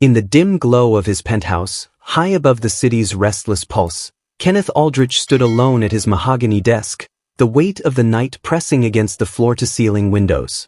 In the dim glow of his penthouse, high above the city's restless pulse, Kenneth Aldrich stood alone at his mahogany desk, the weight of the night pressing against the floor-to-ceiling windows.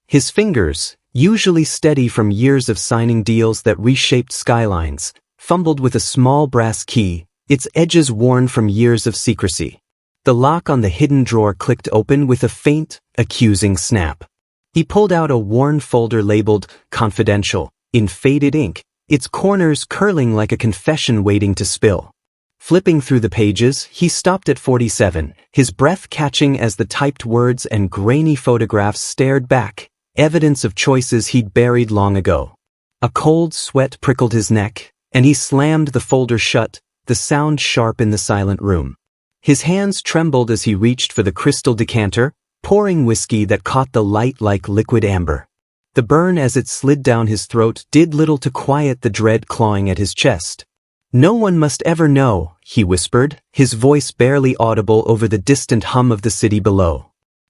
His fingers, usually steady from years of signing deals that reshaped skylines, fumbled with a small brass key, its edges worn from years of secrecy. The lock on the hidden drawer clicked open with a faint, accusing snap. He pulled out a worn folder labeled "Confidential" in faded ink, its corners curling like a confession waiting to spill. Flipping through the pages, he stopped at 47, his breath catching as the typed words and grainy photographs stared back, evidence of choices he'd buried long ago. A cold sweat prickled his neck, and he slammed the folder shut, the sound sharp in the silent room. His hands trembled as he reached for the crystal decanter, pouring whiskey that caught the light like liquid amber. The burn as it slid down his throat did little to quiet the dread clawing at his chest. "No one must ever know," he whispered, his voice barely audible over the distant hum of the city below.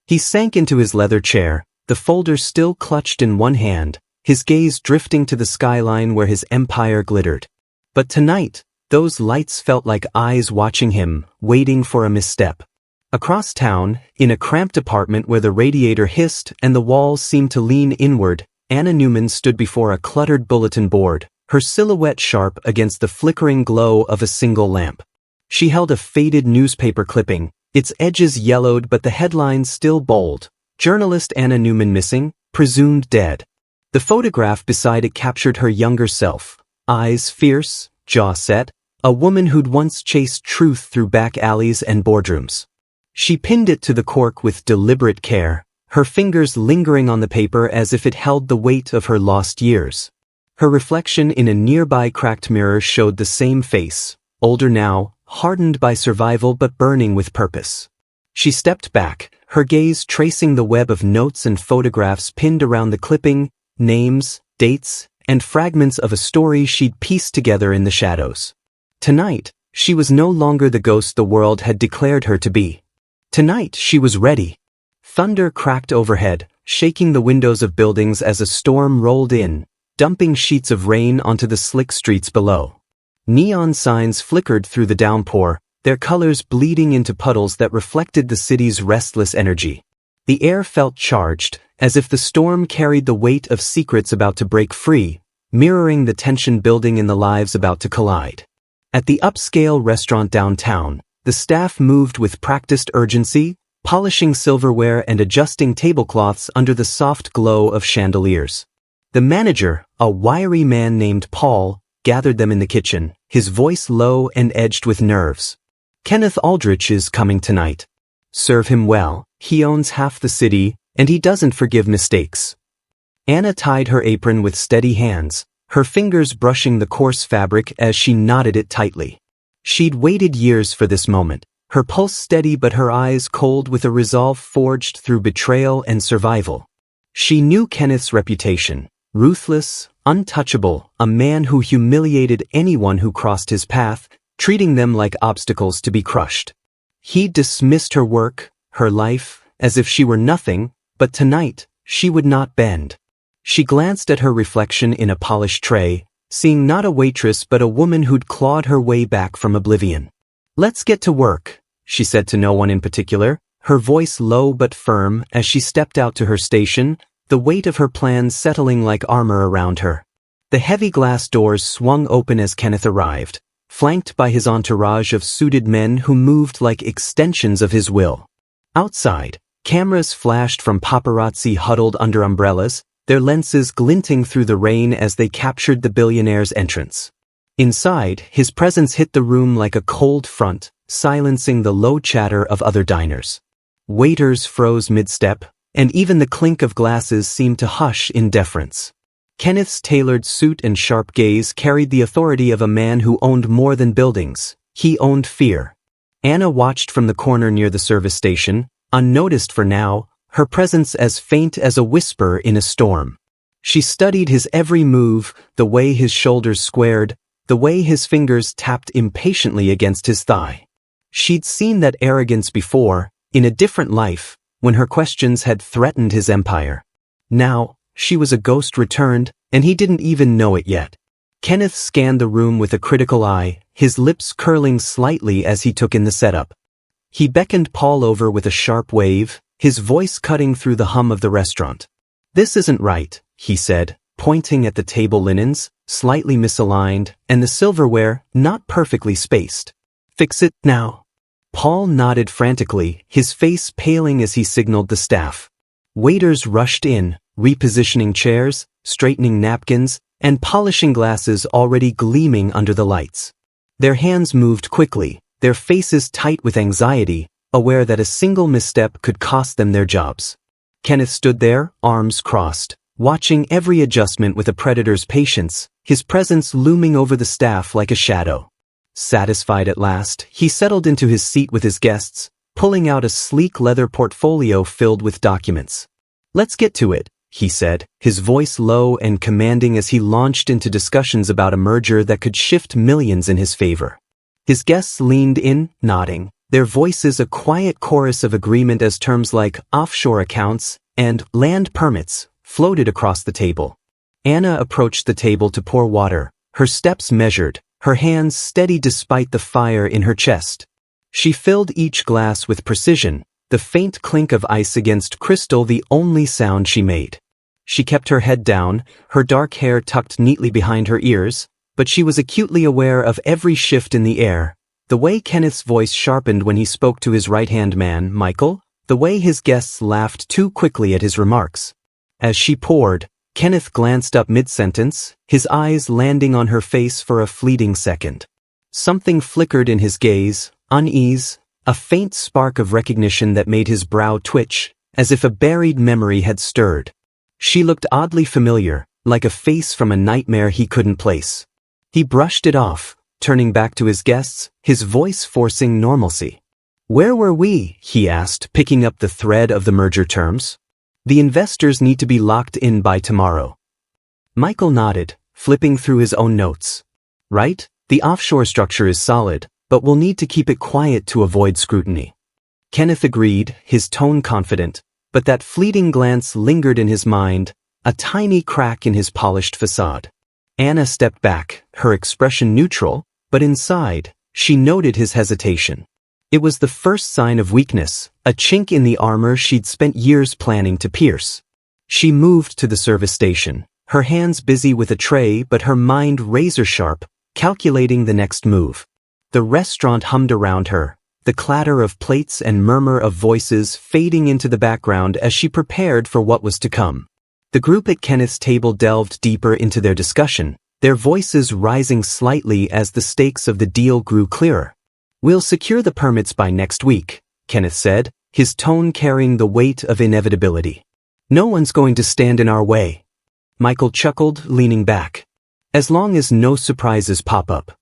He sank into his leather chair, the folder still clutched in one hand, his gaze drifting to the skyline where his empire glittered. But tonight, those lights felt like eyes watching him, waiting for a misstep. Across town, in a cramped apartment where the radiator hissed and the walls seemed to lean inward, Anna Newman stood before a cluttered bulletin board, her silhouette sharp against the flickering glow of a single lamp. She held a faded newspaper clipping, its edges yellowed but the headlines still bold. "Journalist Anna Newman missing, presumed dead." The photograph beside it captured her younger self, eyes fierce, jaw set, a woman who'd once chased truth through back alleys and boardrooms. She pinned it to the cork with deliberate care, her fingers lingering on the paper as if it held the weight of her lost years. Her reflection in a nearby cracked mirror showed the same face, older now, hardened by survival but burning with purpose. She stepped back, her gaze tracing the web of notes and photographs pinned around the clipping, names, dates, and fragments of a story she'd pieced together in the shadows. Tonight, she was no longer the ghost the world had declared her to be. Tonight, she was ready. Thunder cracked overhead, shaking the windows of buildings as a storm rolled in, dumping sheets of rain onto the slick streets below. Neon signs flickered through the downpour, their colors bleeding into puddles that reflected the city's restless energy. The air felt charged, as if the storm carried the weight of secrets about to break free, mirroring the tension building in the lives about to collide. At the upscale restaurant downtown, the staff moved with practiced urgency, polishing silverware and adjusting tablecloths under the soft glow of chandeliers. The manager, a wiry man named Paul, gathered them in the kitchen, his voice low and edged with nerves. "Kenneth Aldrich is coming tonight. Serve him well, he owns half the city, and he doesn't forgive mistakes." Anna tied her apron with steady hands, her fingers brushing the coarse fabric as she knotted it tightly. She'd waited years for this moment, her pulse steady but her eyes cold with a resolve forged through betrayal and survival. She knew Kenneth's reputation, ruthless, untouchable, a man who humiliated anyone who crossed his path, treating them like obstacles to be crushed. He dismissed her work, her life, as if she were nothing, but tonight, she would not bend. She glanced at her reflection in a polished tray, seeing not a waitress but a woman who'd clawed her way back from oblivion. "Let's get to work," she said to no one in particular, her voice low but firm as she stepped out to her station, the weight of her plans settling like armor around her. The heavy glass doors swung open as Kenneth arrived, flanked by his entourage of suited men who moved like extensions of his will. Outside, cameras flashed from paparazzi huddled under umbrellas, their lenses glinting through the rain as they captured the billionaire's entrance. Inside, his presence hit the room like a cold front, silencing the low chatter of other diners. Waiters froze mid-step, and even the clink of glasses seemed to hush in deference. Kenneth's tailored suit and sharp gaze carried the authority of a man who owned more than buildings. He owned fear. Anna watched from the corner near the service station, unnoticed for now, her presence as faint as a whisper in a storm. She studied his every move, the way his shoulders squared, the way his fingers tapped impatiently against his thigh. She'd seen that arrogance before, in a different life, when her questions had threatened his empire. Now, she was a ghost returned, and he didn't even know it yet. Kenneth scanned the room with a critical eye, his lips curling slightly as he took in the setup. He beckoned Paul over with a sharp wave, his voice cutting through the hum of the restaurant. "This isn't right," he said, pointing at the table linens, slightly misaligned, and the silverware, not perfectly spaced. "Fix it now." Paul nodded frantically, his face paling as he signaled the staff. Waiters rushed in, repositioning chairs, straightening napkins, and polishing glasses already gleaming under the lights. Their hands moved quickly, their faces tight with anxiety, aware that a single misstep could cost them their jobs. Kenneth stood there, arms crossed, watching every adjustment with a predator's patience, his presence looming over the staff like a shadow. Satisfied at last, he settled into his seat with his guests, pulling out a sleek leather portfolio filled with documents. "Let's get to it," he said, his voice low and commanding as he launched into discussions about a merger that could shift millions in his favor. His guests leaned in, nodding, their voices a quiet chorus of agreement as terms like offshore accounts and land permits floated across the table. Anna approached the table to pour water, her steps measured, her hands steady despite the fire in her chest. She filled each glass with precision, the faint clink of ice against crystal the only sound she made. She kept her head down, her dark hair tucked neatly behind her ears, but she was acutely aware of every shift in the air. The way Kenneth's voice sharpened when he spoke to his right-hand man, Michael, the way his guests laughed too quickly at his remarks. As she poured, Kenneth glanced up mid-sentence, his eyes landing on her face for a fleeting second. Something flickered in his gaze, unease, a faint spark of recognition that made his brow twitch, as if a buried memory had stirred. She looked oddly familiar, like a face from a nightmare he couldn't place. He brushed it off, turning back to his guests, his voice forcing normalcy. "Where were we?" he asked, picking up the thread of the merger terms. "The investors need to be locked in by tomorrow." Michael nodded, flipping through his own notes. "Right, the offshore structure is solid, but we'll need to keep it quiet to avoid scrutiny." Kenneth agreed, his tone confident, but that fleeting glance lingered in his mind, a tiny crack in his polished facade. Anna stepped back, her expression neutral, but inside, she noted his hesitation. It was the first sign of weakness, a chink in the armor she'd spent years planning to pierce. She moved to the service station, her hands busy with a tray but her mind razor-sharp, calculating the next move. The restaurant hummed around her, the clatter of plates and murmur of voices fading into the background as she prepared for what was to come. The group at Kenneth's table delved deeper into their discussion, their voices rising slightly as the stakes of the deal grew clearer. "We'll secure the permits by next week," Kenneth said, his tone carrying the weight of inevitability. "No one's going to stand in our way." Michael chuckled, leaning back. "As long as no surprises pop up."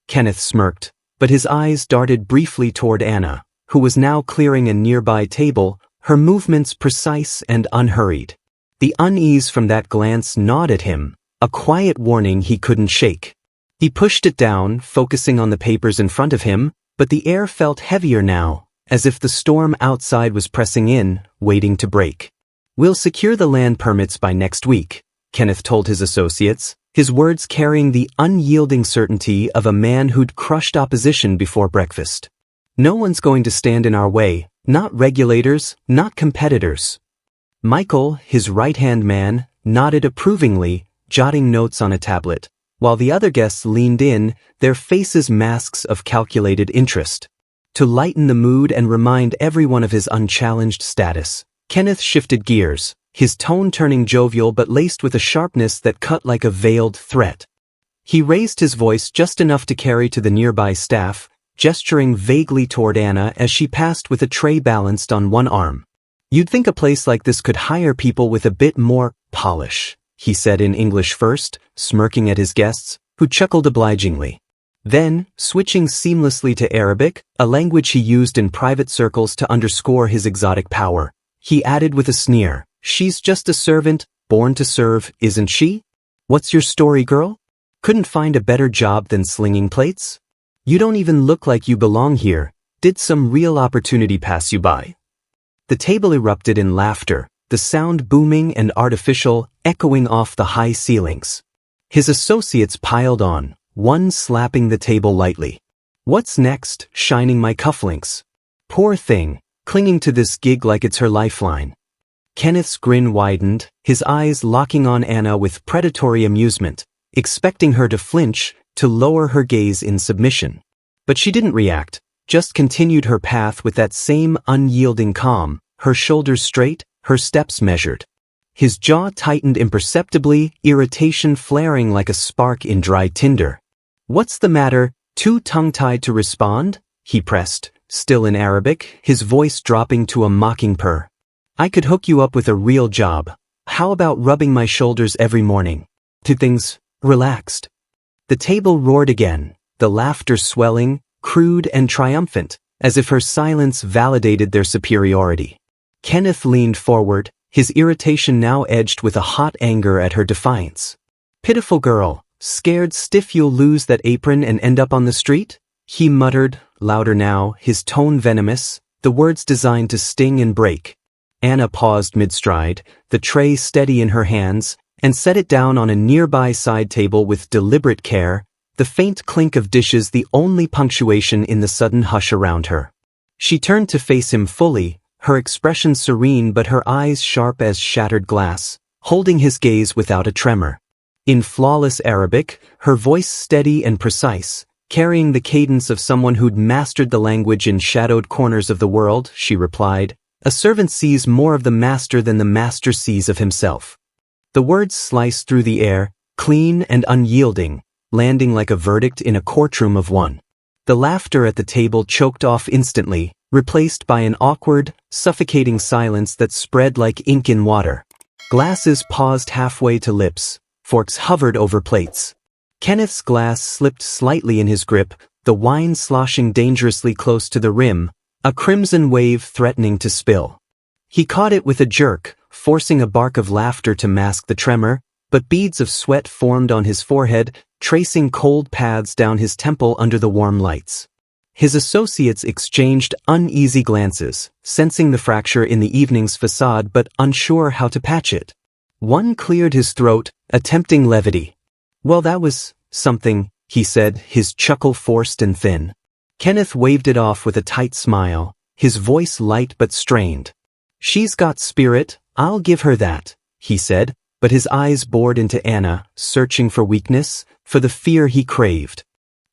Kenneth smirked, but his eyes darted briefly toward Anna, who was now clearing a nearby table, her movements precise and unhurried. The unease from that glance gnawed at him, a quiet warning he couldn't shake. He pushed it down, focusing on the papers in front of him, but the air felt heavier now, as if the storm outside was pressing in, waiting to break. "We'll secure the land permits by next week," Kenneth told his associates, his words carrying the unyielding certainty of a man who'd crushed opposition before breakfast. "No one's going to stand in our way, not regulators, not competitors." Michael, his right-hand man, nodded approvingly, jotting notes on a tablet, while the other guests leaned in, their faces masks of calculated interest. To lighten the mood and remind everyone of his unchallenged status, Kenneth shifted gears, his tone turning jovial but laced with a sharpness that cut like a veiled threat. He raised his voice just enough to carry to the nearby staff, gesturing vaguely toward Anna as she passed with a tray balanced on one arm. "You'd think a place like this could hire people with a bit more polish," he said in English first, smirking at his guests, who chuckled obligingly. Then, switching seamlessly to Arabic, a language he used in private circles to underscore his exotic power, he added with a sneer, "She's just a servant, born to serve, isn't she? What's your story, girl? Couldn't find a better job than slinging plates? You don't even look like you belong here. Did some real opportunity pass you by?" The table erupted in laughter, the sound booming and artificial, echoing off the high ceilings. His associates piled on, one slapping the table lightly. "What's next, shining my cufflinks?" "Poor thing, clinging to this gig like it's her lifeline." Kenneth's grin widened, his eyes locking on Anna with predatory amusement, expecting her to flinch, to lower her gaze in submission. But she didn't react, just continued her path with that same unyielding calm, her shoulders straight, her steps measured. His jaw tightened imperceptibly, irritation flaring like a spark in dry tinder. "What's the matter, too tongue-tied to respond?" he pressed, still in Arabic, his voice dropping to a mocking purr. "I could hook you up with a real job. How about rubbing my shoulders every morning? To things relaxed." The table roared again, the laughter swelling, crude and triumphant, as if her silence validated their superiority. Kenneth leaned forward, his irritation now edged with a hot anger at her defiance. "Pitiful girl, scared stiff you'll lose that apron and end up on the street?" he muttered, louder now, his tone venomous, the words designed to sting and break. Anna paused mid-stride, the tray steady in her hands, and set it down on a nearby side table with deliberate care, the faint clink of dishes the only punctuation in the sudden hush around her. She turned to face him fully, her expression serene but her eyes sharp as shattered glass, holding his gaze without a tremor. In flawless Arabic, her voice steady and precise, carrying the cadence of someone who'd mastered the language in shadowed corners of the world, she replied, "A servant sees more of the master than the master sees of himself." The words sliced through the air, clean and unyielding, landing like a verdict in a courtroom of one. The laughter at the table choked off instantly, replaced by an awkward, suffocating silence that spread like ink in water. Glasses paused halfway to lips, forks hovered over plates. Kenneth's glass slipped slightly in his grip, the wine sloshing dangerously close to the rim, a crimson wave threatening to spill. He caught it with a jerk, forcing a bark of laughter to mask the tremor, but beads of sweat formed on his forehead, tracing cold paths down his temple under the warm lights. His associates exchanged uneasy glances, sensing the fracture in the evening's facade but unsure how to patch it. One cleared his throat, attempting levity. "Well, that was something," he said, his chuckle forced and thin. Kenneth waved it off with a tight smile, his voice light but strained. "She's got spirit, I'll give her that," he said, but his eyes bored into Anna, searching for weakness, for the fear he craved.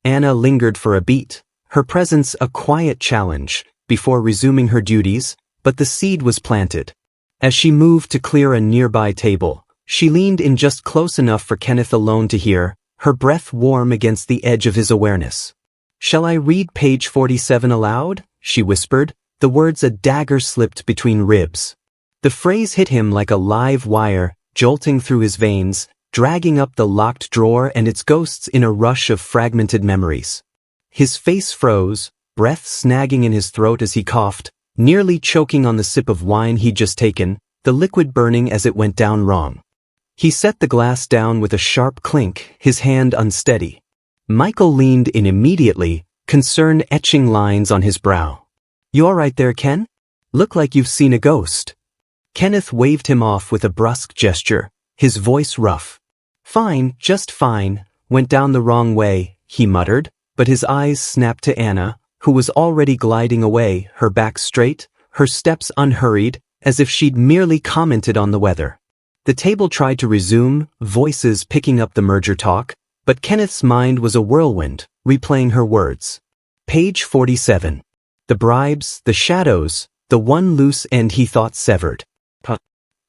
Anna lingered for a beat, her presence a quiet challenge, before resuming her duties, but the seed was planted. As she moved to clear a nearby table, she leaned in just close enough for Kenneth alone to hear, her breath warm against the edge of his awareness. "Shall I read page 47 aloud?" she whispered, the words a dagger slipped between ribs. The phrase hit him like a live wire, jolting through his veins, dragging up the locked drawer and its ghosts in a rush of fragmented memories. His face froze, breath snagging in his throat as he coughed, nearly choking on the sip of wine he'd just taken, the liquid burning as it went down wrong. He set the glass down with a sharp clink, his hand unsteady. Michael leaned in immediately, concern etching lines on his brow. "You all right there, Ken? Look like you've seen a ghost." Kenneth waved him off with a brusque gesture, his voice rough. "Fine, just fine, went down the wrong way," he muttered, but his eyes snapped to Anna, who was already gliding away, her back straight, her steps unhurried, as if she'd merely commented on the weather. The table tried to resume, voices picking up the merger talk, but Kenneth's mind was a whirlwind, replaying her words. Page 47. The bribes, the shadows, the one loose end he thought severed.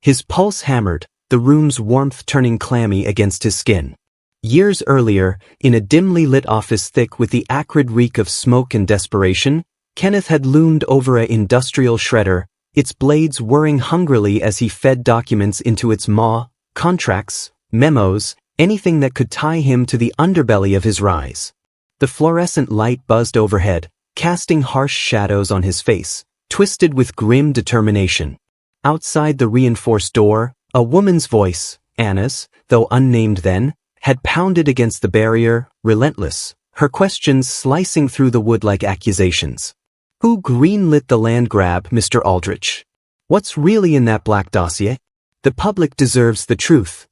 His pulse hammered, the room's warmth turning clammy against his skin. Years earlier, in a dimly lit office thick with the acrid reek of smoke and desperation, Kenneth had loomed over an industrial shredder, its blades whirring hungrily as he fed documents into its maw, contracts, memos, anything that could tie him to the underbelly of his rise. The fluorescent light buzzed overhead, casting harsh shadows on his face, twisted with grim determination. Outside the reinforced door, a woman's voice, Anna's, though unnamed then, had pounded against the barrier, relentless, her questions slicing through the wood like accusations. "Who greenlit the land grab, Mr. Aldrich? What's really in that black dossier? The public deserves the truth."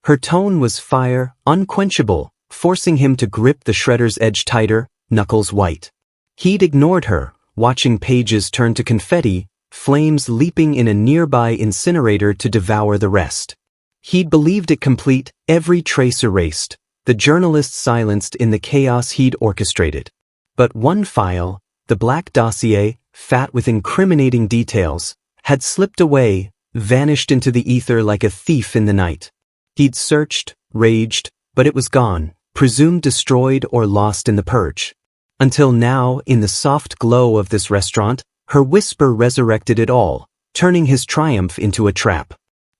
Her tone was fire, unquenchable, forcing him to grip the shredder's edge tighter, knuckles white. He'd ignored her, watching pages turn to confetti, flames leaping in a nearby incinerator to devour the rest. He'd believed it complete, every trace erased, the journalist silenced in the chaos he'd orchestrated. But one file, the black dossier, fat with incriminating details, had slipped away, vanished into the ether like a thief in the night. He'd searched, raged, but it was gone, presumed destroyed or lost in the purge. Until now, in the soft glow of this restaurant, her whisper resurrected it all, turning his triumph into a trap.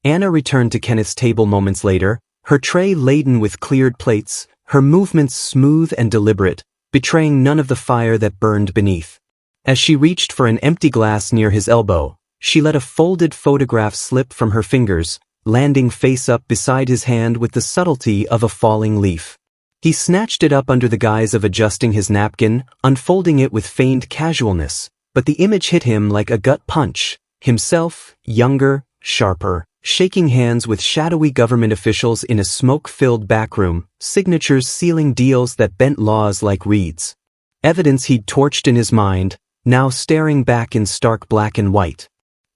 Anna returned to Kenneth's table moments later, her tray laden with cleared plates, her movements smooth and deliberate, betraying none of the fire that burned beneath. As she reached for an empty glass near his elbow, she let a folded photograph slip from her fingers, landing face up beside his hand with the subtlety of a falling leaf. He snatched it up under the guise of adjusting his napkin, unfolding it with feigned casualness, but the image hit him like a gut punch. Himself, younger, sharper, shaking hands with shadowy government officials in a smoke-filled backroom, signatures sealing deals that bent laws like reeds. Evidence he'd torched in his mind, now staring back in stark black and white.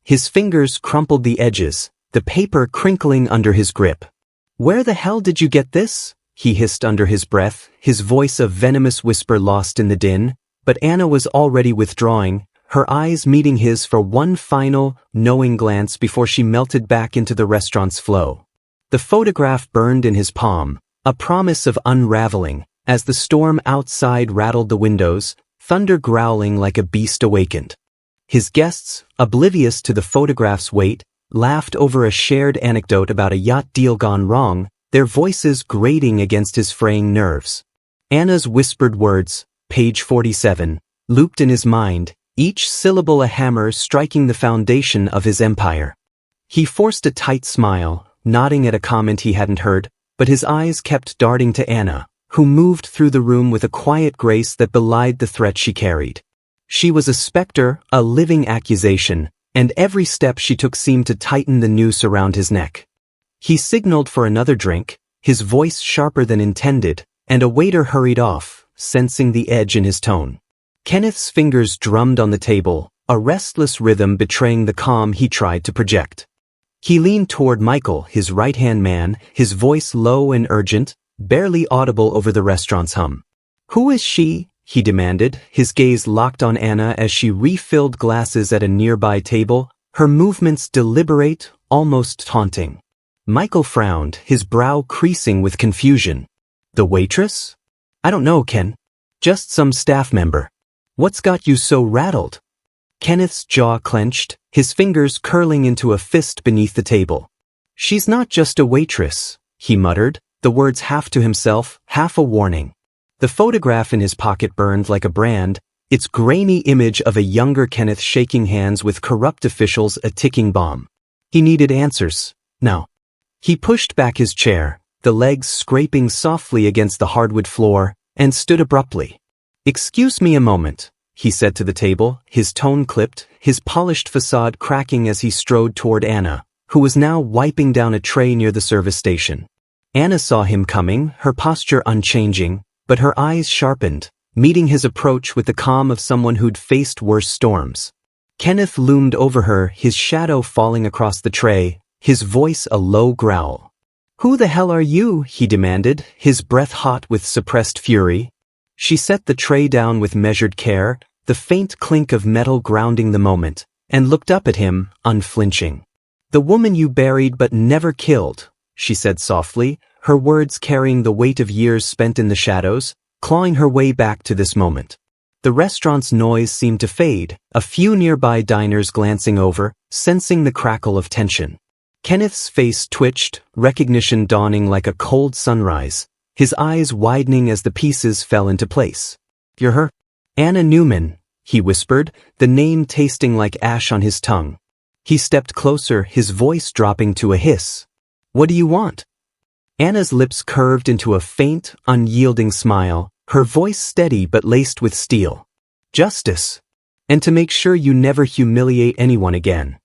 His fingers crumpled the edges, the paper crinkling under his grip. "Where the hell did you get this?" he hissed under his breath, his voice a venomous whisper lost in the din, but Anna was already withdrawing, her eyes meeting his for one final, knowing glance before she melted back into the restaurant's flow. The photograph burned in his palm, a promise of unraveling, as the storm outside rattled the windows, thunder growling like a beast awakened. His guests, oblivious to the photograph's weight, laughed over a shared anecdote about a yacht deal gone wrong, their voices grating against his fraying nerves. Anna's whispered words, page 47, looped in his mind, each syllable a hammer striking the foundation of his empire. He forced a tight smile, nodding at a comment he hadn't heard, but his eyes kept darting to Anna, who moved through the room with a quiet grace that belied the threat she carried. She was a specter, a living accusation, and every step she took seemed to tighten the noose around his neck. He signaled for another drink, his voice sharper than intended, and a waiter hurried off, sensing the edge in his tone. Kenneth's fingers drummed on the table, a restless rhythm betraying the calm he tried to project. He leaned toward Michael, his right-hand man, his voice low and urgent, barely audible over the restaurant's hum. "Who is she?" he demanded, his gaze locked on Anna as she refilled glasses at a nearby table, her movements deliberate, almost taunting. Michael frowned, his brow creasing with confusion. "The waitress?" "I don't know, Ken. Just some staff member." "What's got you so rattled?" Kenneth's jaw clenched, his fingers curling into a fist beneath the table. "She's not just a waitress," he muttered, the words half to himself, half a warning. The photograph in his pocket burned like a brand, its grainy image of a younger Kenneth shaking hands with corrupt officials a ticking bomb. He needed answers. Now. He pushed back his chair, the legs scraping softly against the hardwood floor, and stood abruptly. "Excuse me a moment," he said to the table, his tone clipped, his polished facade cracking as he strode toward Anna, who was now wiping down a tray near the service station. Anna saw him coming, her posture unchanging, but her eyes sharpened, meeting his approach with the calm of someone who'd faced worse storms. Kenneth loomed over her, his shadow falling across the tray, his voice a low growl. "Who the hell are you?" he demanded, his breath hot with suppressed fury. She set the tray down with measured care, the faint clink of metal grounding the moment, and looked up at him, unflinching. "The woman you buried but never killed," she said softly, her words carrying the weight of years spent in the shadows, clawing her way back to this moment. The restaurant's noise seemed to fade, a few nearby diners glancing over, sensing the crackle of tension. Kenneth's face twitched, recognition dawning like a cold sunrise, his eyes widening as the pieces fell into place. "You're her?" "Anna Newman," he whispered, the name tasting like ash on his tongue. He stepped closer, his voice dropping to a hiss. "What do you want?" Anna's lips curved into a faint, unyielding smile, her voice steady but laced with steel. "Justice. And to make sure you never humiliate anyone again."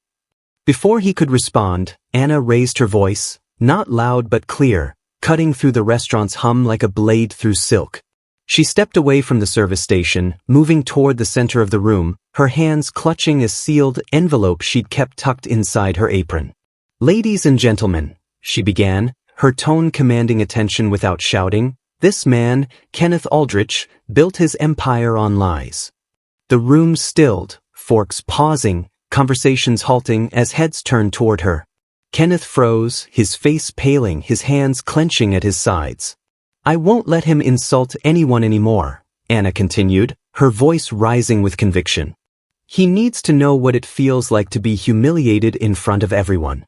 Before he could respond, Anna raised her voice, not loud but clear, cutting through the restaurant's hum like a blade through silk. She stepped away from the service station, moving toward the center of the room, her hands clutching a sealed envelope she'd kept tucked inside her apron. "Ladies and gentlemen," she began, her tone commanding attention without shouting, "this man, Kenneth Aldrich, built his empire on lies." The room stilled, forks pausing, conversations halting as heads turned toward her. Kenneth froze, his face paling, his hands clenching at his sides. "I won't let him insult anyone anymore," Anna continued, her voice rising with conviction. "He needs to know what it feels like to be humiliated in front of everyone."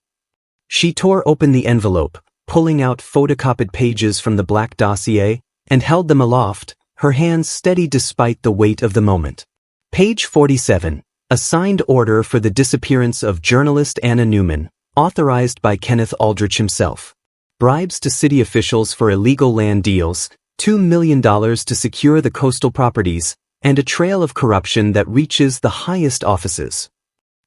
She tore open the envelope, pulling out photocopied pages from the black dossier, and held them aloft, her hands steady despite the weight of the moment. Page 47. A signed order for the disappearance of journalist Anna Newman, authorized by Kenneth Aldrich himself. Bribes to city officials for illegal land deals, $2 million to secure the coastal properties, and a trail of corruption that reaches the highest offices.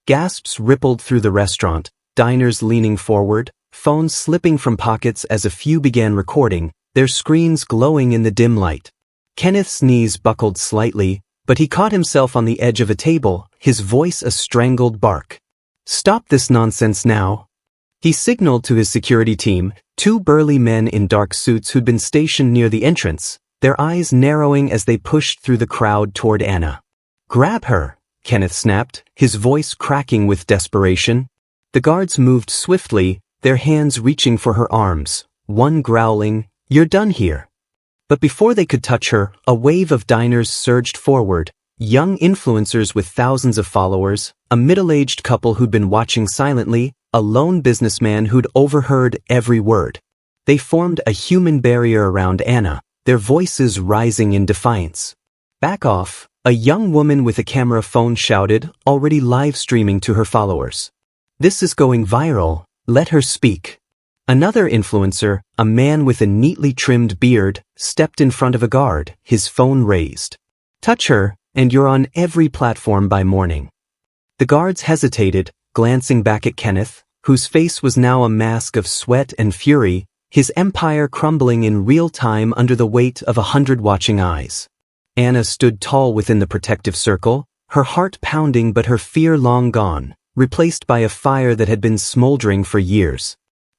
Gasps rippled through the restaurant, diners leaning forward, phones slipping from pockets as a few began recording, their screens glowing in the dim light. Kenneth's knees buckled slightly, but he caught himself on the edge of a table, his voice a strangled bark. "Stop this nonsense now." He signaled to his security team, two burly men in dark suits who'd been stationed near the entrance, their eyes narrowing as they pushed through the crowd toward Anna. "Grab her," Kenneth snapped, his voice cracking with desperation. The guards moved swiftly, their hands reaching for her arms, one growling, "You're done here." But before they could touch her, a wave of diners surged forward, young influencers with thousands of followers, a middle-aged couple who'd been watching silently, a lone businessman who'd overheard every word. They formed a human barrier around Anna, their voices rising in defiance. "Back off," a young woman with a camera phone shouted, already live-streaming to her followers. "This is going viral, let her speak." Another influencer, a man with a neatly trimmed beard, stepped in front of a guard, his phone raised. "Touch her, and you're on every platform by morning." The guards hesitated, glancing back at Kenneth, whose face was now a mask of sweat and fury, his empire crumbling in real time under the weight of 100 watching eyes. Anna stood tall within the protective circle, her heart pounding but her fear long gone, replaced by a fire that had been smoldering for years.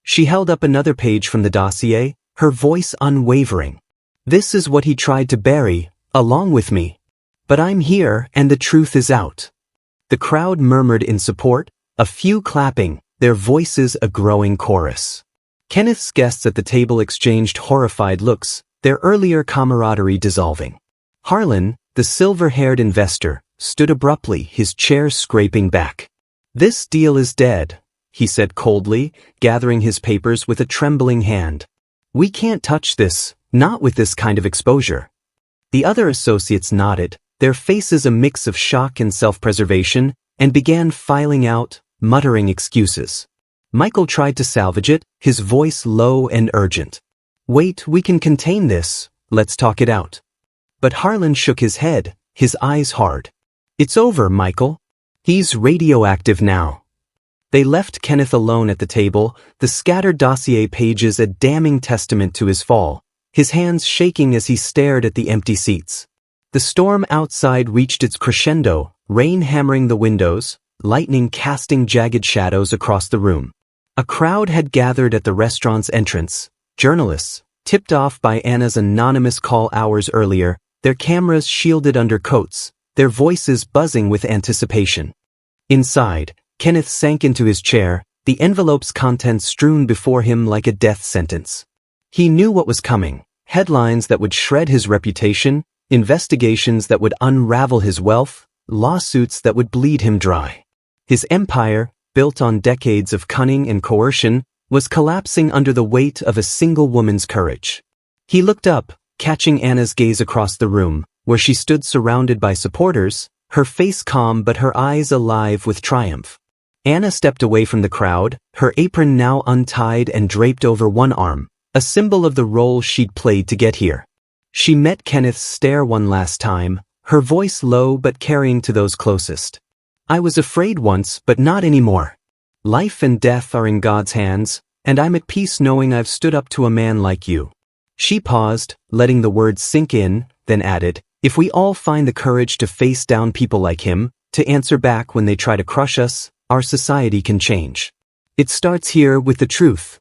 She held up another page from the dossier, her voice unwavering. "This is what he tried to bury, along with me. But I'm here and the truth is out." The crowd murmured in support, a few clapping, their voices a growing chorus. Kenneth's guests at the table exchanged horrified looks, their earlier camaraderie dissolving. Harlan, the silver-haired investor, stood abruptly, his chair scraping back. "This deal is dead," he said coldly, gathering his papers with a trembling hand. "We can't touch this, not with this kind of exposure." The other associates nodded, their faces a mix of shock and self-preservation, and began filing out, muttering excuses. Michael tried to salvage it, his voice low and urgent. "Wait, we can contain this, let's talk it out." But Harlan shook his head, his eyes hard. "It's over, Michael. He's radioactive now." They left Kenneth alone at the table, the scattered dossier pages a damning testament to his fall, his hands shaking as he stared at the empty seats. The storm outside reached its crescendo, rain hammering the windows, lightning casting jagged shadows across the room. A crowd had gathered at the restaurant's entrance, journalists, tipped off by Anna's anonymous call hours earlier, their cameras shielded under coats, their voices buzzing with anticipation. Inside, Kenneth sank into his chair, the envelope's contents strewn before him like a death sentence. He knew what was coming, headlines that would shred his reputation, investigations that would unravel his wealth, lawsuits that would bleed him dry. His empire, built on decades of cunning and coercion, was collapsing under the weight of a single woman's courage. He looked up, catching Anna's gaze across the room, where she stood surrounded by supporters, her face calm but her eyes alive with triumph. Anna stepped away from the crowd, her apron now untied and draped over one arm, a symbol of the role she'd played to get here. She met Kenneth's stare one last time, her voice low but carrying to those closest. "I was afraid once, but not anymore. Life and death are in God's hands, And I'm at peace knowing I've stood up to a man like you." She paused, letting the words sink in, then added, "If we all find the courage to face down people like him, to answer back when they try to crush us, our society can change. It starts here with the truth."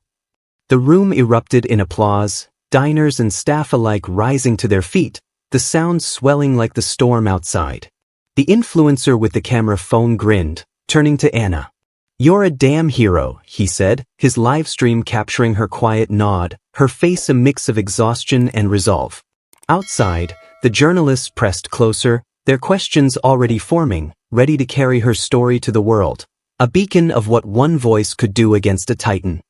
The room erupted in applause, diners and staff alike rising to their feet, the sound swelling like the storm outside. The influencer with the camera phone grinned, turning to Anna. "You're a damn hero," he said, his live stream capturing her quiet nod, her face a mix of exhaustion and resolve. Outside, the journalists pressed closer, their questions already forming, ready to carry her story to the world. A beacon of what one voice could do against a titan.